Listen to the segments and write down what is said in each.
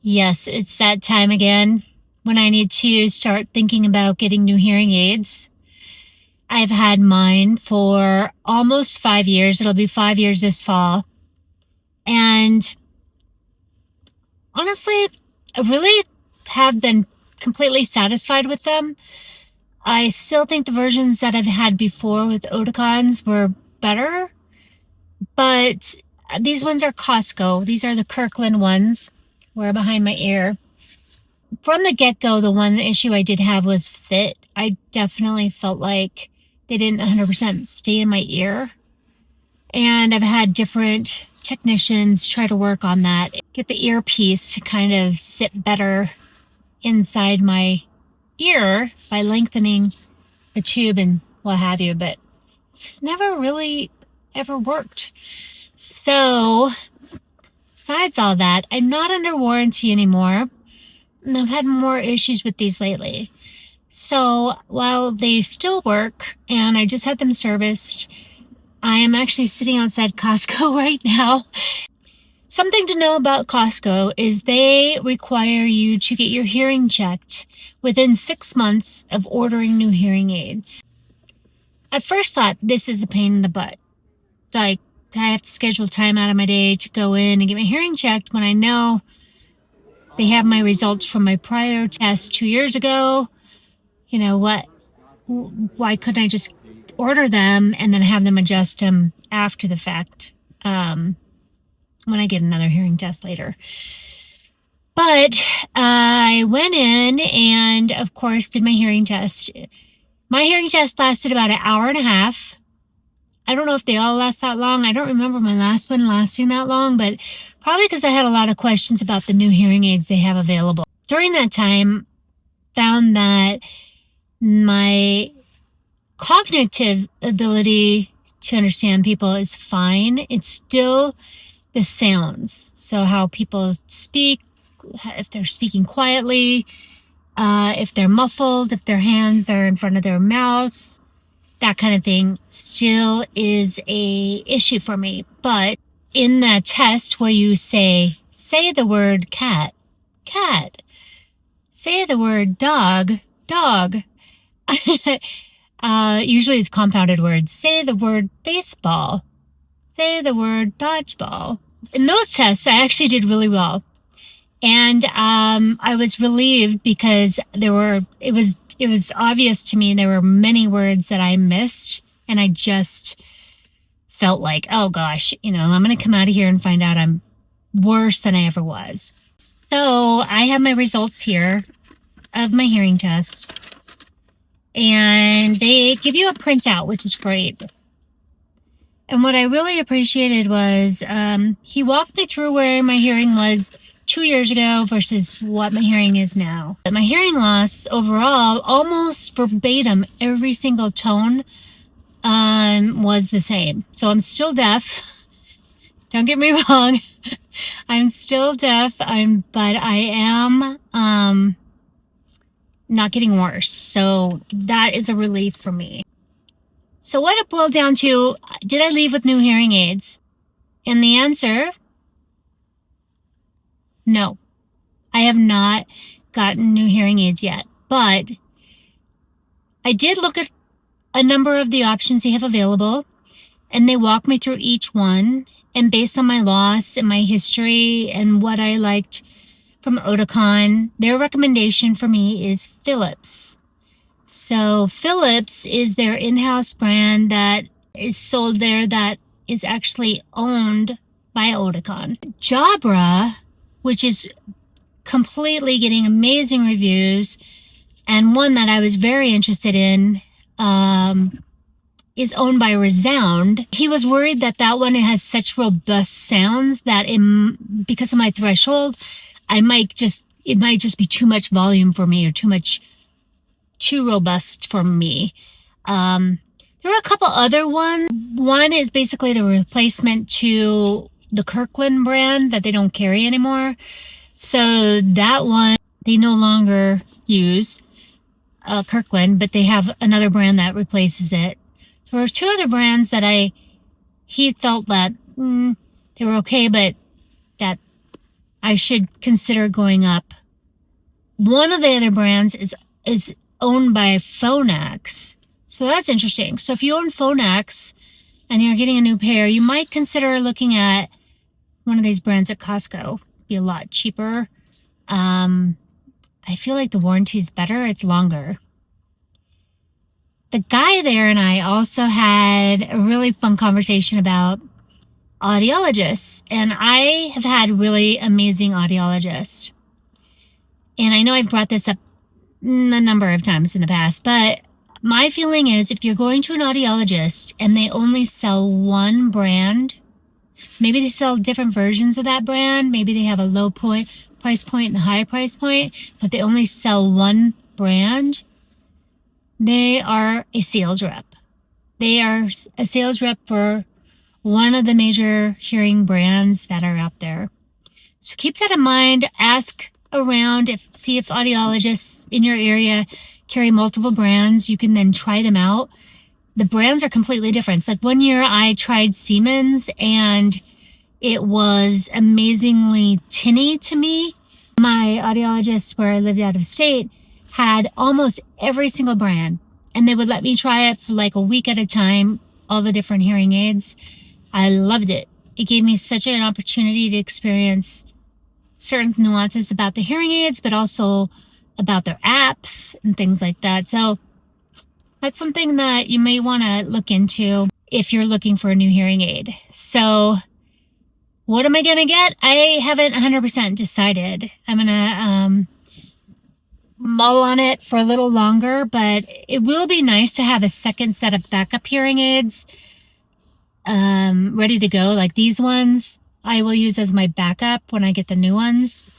Yes, it's that time again when I need to start thinking about getting new hearing aids. I've had mine for almost 5 years. It'll be 5 years this fall. And honestly, I really have been completely satisfied with them. I still think the versions that I've had before with Oticons were better, but these ones are Costco. These are the Kirkland ones. We're behind my ear. From the get-go, the one issue I did have was fit. I definitely felt like they didn't 100% stay in my ear. And I've had different technicians try to work on that, get the earpiece to kind of sit better inside my ear by lengthening the tube and what have you, but this has never really ever worked. So, besides all that, I'm not under warranty anymore. And I've had more issues with these lately. So while they still work and I just had them serviced, I am actually sitting outside Costco right now. Something to know about Costco is they require you to get your hearing checked within 6 months of ordering new hearing aids. I first thought this is a pain in the butt. Like, I have to schedule time out of my day to go in and get my hearing checked when I know they have my results from my prior test 2 years ago. You know what? Why couldn't I just order them and then have them adjust them after the fact when I get another hearing test later? But I went in and, of course, did my hearing test. My hearing test lasted about an hour and a half. I don't know if they all last that long. I don't remember my last one lasting that long, but probably because I had a lot of questions about the new hearing aids they have available. During that time, found that my cognitive ability to understand people is fine. It's still the sounds. So how people speak, if they're speaking quietly, if they're muffled, if their hands are in front of their mouths, that kind of thing still is a issue for me. But in that test where you say the word cat, cat, say the word dog, dog, usually it's compounded words. Say the word baseball, say the word dodgeball. In those tests, I actually did really well. And I was relieved because it was obvious to me there were many words that I missed, and I just felt like, oh gosh, I'm going to come out of here and find out I'm worse than I ever was. So I have my results here of my hearing test, and they give you a printout, which is great. And what I really appreciated was he walked me through where my hearing was 2 years ago versus what my hearing is now. My hearing loss overall, almost verbatim, every single tone was the same. So I'm still deaf. Don't get me wrong. I'm still deaf. But I am not getting worse. So that is a relief for me. So what it boiled down to, did I leave with new hearing aids? And the answer, no. I have not gotten new hearing aids yet, but I did look at a number of the options they have available, and they walk me through each one. And based on my loss and my history and what I liked from Oticon, their recommendation for me is Philips. So Philips is their in-house brand that is sold there that is actually owned by Oticon. Jabra, which is completely getting amazing reviews, and one that I was very interested in, is owned by Resound. He was worried that one has such robust sounds that because of my threshold, it might just be too much volume for me, or too robust for me. There are a couple other ones. One is basically the replacement to the Kirkland brand that they don't carry anymore. So that one, they no longer use Kirkland, but they have another brand that replaces it. There were two other brands that he felt that they were okay, but that I should consider going up. One of the other brands is owned by Phonak. So that's interesting. So if you own Phonak and you're getting a new pair, you might consider looking at one of these brands at Costco. Be a lot cheaper. I feel like the warranty is better. It's longer. The guy there and I also had a really fun conversation about audiologists. And I have had really amazing audiologists. And I know I've brought this up a number of times in the past, but my feeling is if you're going to an audiologist and they only sell one brand, maybe they sell different versions of that brand, maybe they have a low price point and a high price point, but they only sell one brand, they are a sales rep. They are a sales rep for one of the major hearing brands that are out there. So keep that in mind. Ask around, see if audiologists in your area carry multiple brands. You can then try them out. The brands are completely different. It's like one year I tried Siemens and it was amazingly tinny to me. My audiologist where I lived out of state had almost every single brand, and they would let me try it for like a week at a time, all the different hearing aids. I loved it. It gave me such an opportunity to experience certain nuances about the hearing aids, but also about their apps and things like that. So that's something that you may want to look into if you're looking for a new hearing aid. So what am I going to get? I haven't 100% decided. I'm going to mull on it for a little longer, but it will be nice to have a second set of backup hearing aids ready to go. Like these ones, I will use as my backup when I get the new ones.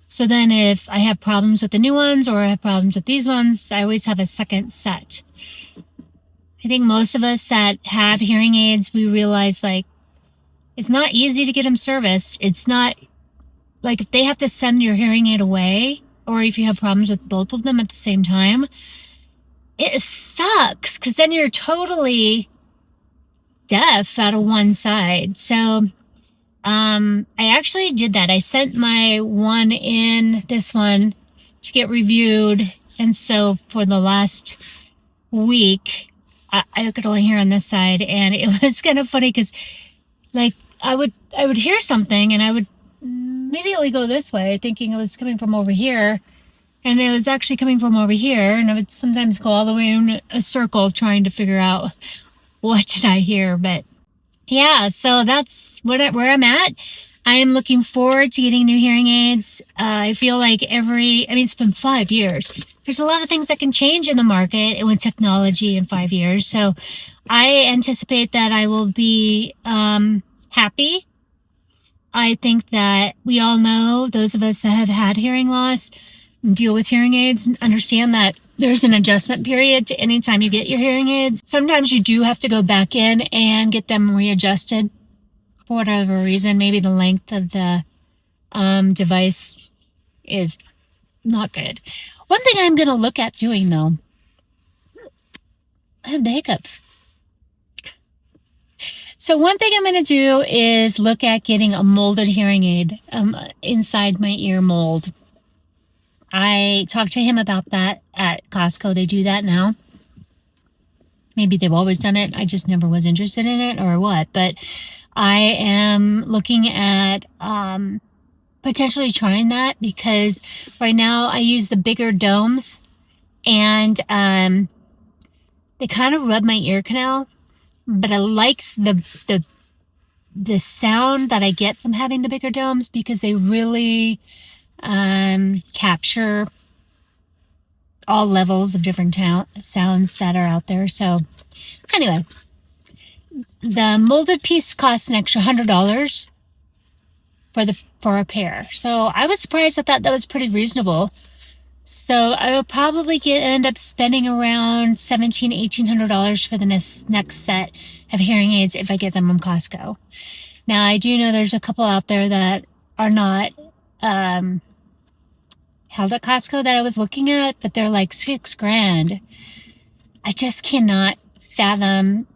So then if I have problems with the new ones or I have problems with these ones, I always have a second set. I think most of us that have hearing aids, we realize like it's not easy to get them serviced. It's not like if they have to send your hearing aid away or if you have problems with both of them at the same time, it sucks because then you're totally deaf out of one side. So I actually did that. I sent my one in, this one, to get reviewed. And so for the last week, I could only hear on this side. And it was kind of funny because like I would hear something and I would immediately go this way thinking it was coming from over here. And it was actually coming from over here. And I would sometimes go all the way in a circle trying to figure out what did I hear. But yeah, so that's where I'm at. I am looking forward to getting new hearing aids. I feel like it's been 5 years. There's a lot of things that can change in the market and with technology in 5 years. So I anticipate that I will be happy. I think that we all know, those of us that have had hearing loss and deal with hearing aids, understand that there's an adjustment period to any time you get your hearing aids. Sometimes you do have to go back in and get them readjusted for whatever reason. Maybe the length of the device is not good. One thing I'm going to look at doing though, I have the hiccups. So one thing I'm going to do is look at getting a molded hearing aid inside my ear mold. I talked to him about that at Costco. They do that now. Maybe they've always done it. I just never was interested in it or what. But I am looking at potentially trying that because right now I use the bigger domes and they kind of rub my ear canal. But I like the sound that I get from having the bigger domes because they really capture all levels of different sounds that are out there. So anyway, the molded piece costs an extra $100 for a pair. So I was surprised. I thought that was pretty reasonable. So I will probably end up spending around $1,700-$1,800 for the next set of hearing aids if I get them from Costco. Now I do know there's a couple out there that are not held at Costco that I was looking at, but they're like $6,000. I just cannot fathom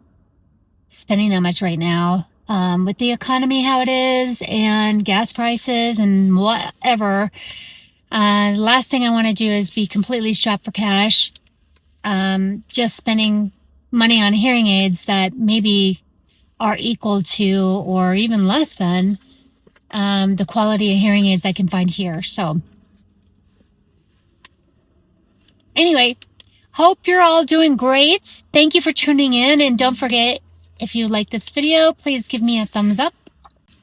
spending that much right now. With the economy how it is and gas prices and whatever, the last thing I want to do is be completely strapped for cash, just spending money on hearing aids that maybe are equal to or even less than the quality of hearing aids I can find here. So anyway, hope you're all doing great. Thank you for tuning in, and don't forget, if you like this video, please give me a thumbs up.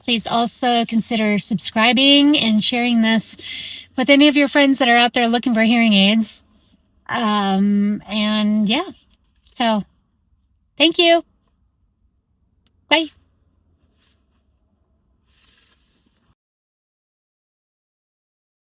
Please also consider subscribing and sharing this with any of your friends that are out there looking for hearing aids. And yeah, so thank you. Bye.